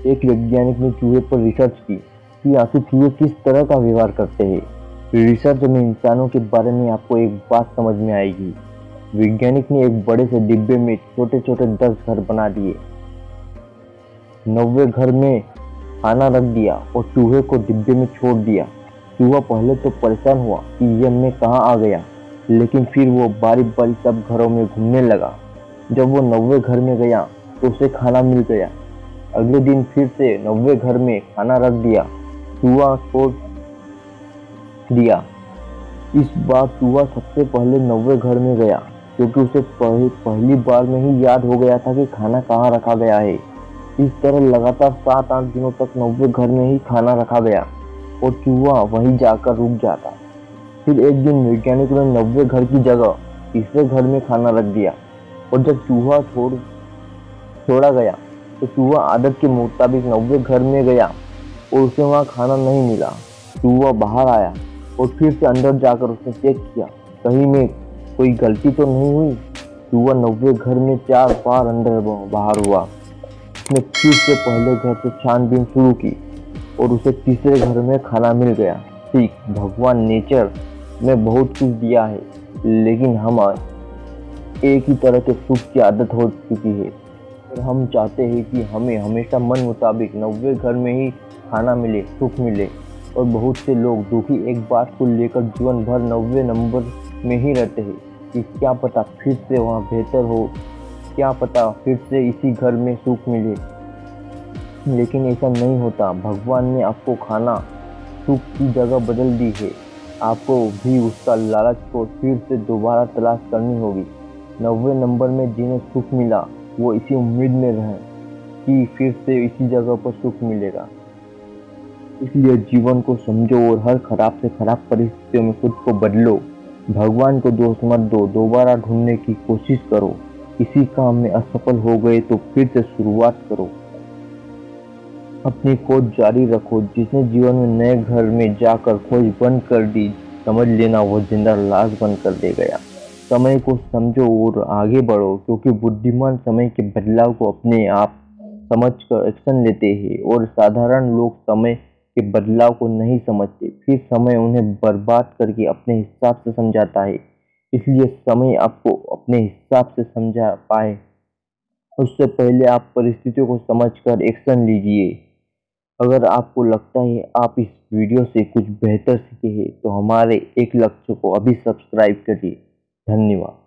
एक वैज्ञानिक ने चूहे पर रिसर्च की कि आखिर चूहे किस तरह का व्यवहार करते हैं। रिसर्च में इंसानों के बारे में आपको एक बात समझ में आएगी। वैज्ञानिक ने एक बड़े से डिब्बे में छोटे छोटे 10 घर बना दिए। 90 घर में खाना रख दिया और चूहे को डिब्बे में छोड़ दिया। चूहा पहले तो परेशान हुआ कि यह मैं कहाँ आ गया, लेकिन फिर वो बारी बारी सब घरों में घूमने लगा। जब वो 90 घर में गया तो उसे खाना मिल गया। अगले दिन फिर से 90 घर में खाना रख दिया। चूहा छोड़ दिया। इस बार चूहा सबसे पहले 90 घर में गया, क्योंकि उसे पहली बार में ही याद हो गया था कि खाना कहाँ रखा गया है। इस तरह लगातार 7-8 दिनों तक 90 घर में ही खाना रखा गया और चूहा वहीं जाकर रुक जाता। फिर एक दिन वैज्ञानिकों ने 90 घर की जगह तीसरे घर में खाना रख दिया और जब चूहा छोड़ा गया तो चूहा आदत के मुताबिक 90 घर में गया और उसे वहाँ खाना नहीं मिला। चूहा बाहर आया और फिर से अंदर जाकर उसने चेक किया, कहीं में कोई गलती तो नहीं हुई। चूहा 90 घर में 4 बार अंदर बाहर हुआ। उसने फिर से पहले घर से छानबीन शुरू की और उसे तीसरे घर में खाना मिल गया। ठीक, भगवान नेचर में बहुत कुछ दिया है, लेकिन हम एक ही तरह के सुख की आदत हो चुकी है और हम चाहते हैं कि हमें हमेशा मन मुताबिक 90 घर में ही खाना मिले, सुख मिले। और बहुत से लोग दुखी एक बात को लेकर जीवन भर 90 नंबर में ही रहते हैं कि क्या पता फिर से वहाँ बेहतर हो, क्या पता फिर से इसी घर में सुख मिले। लेकिन ऐसा नहीं होता। भगवान ने आपको खाना सुख की जगह बदल दी है। आपको भी उसका लालच को फिर से दोबारा तलाश करनी होगी। 90 नंबर में जिन्हें सुख मिला वो इसी उम्मीद में रहें कि फिर से इसी जगह पर सुख मिलेगा। इसलिए जीवन को समझो और हर खराब से खराब परिस्थितियों में खुद को बदलो। भगवान को दोष मत दो, दोबारा ढूंढने की कोशिश करो। किसी काम में असफल हो गए तो फिर से शुरुआत करो। अपनी खोज जारी रखो। जिसने जीवन में नए घर में जाकर खोज बंद कर दी, समझ लेना वो जिंदा लाश बन कर दे गया। समय को समझो और आगे बढ़ो, क्योंकि बुद्धिमान समय के बदलाव को अपने आप समझकर एक्शन लेते हैं और साधारण लोग समय के बदलाव को नहीं समझते, फिर समय उन्हें बर्बाद करके अपने हिसाब से समझाता है। इसलिए समय आपको अपने हिसाब से समझा पाए उससे पहले आप परिस्थितियों को समझकर एक्शन लीजिए। अगर आपको लगता है आप इस वीडियो से कुछ बेहतर सीखे हैं तो हमारे एक लक्ष्य को अभी सब्सक्राइब करिए। धन्यवाद।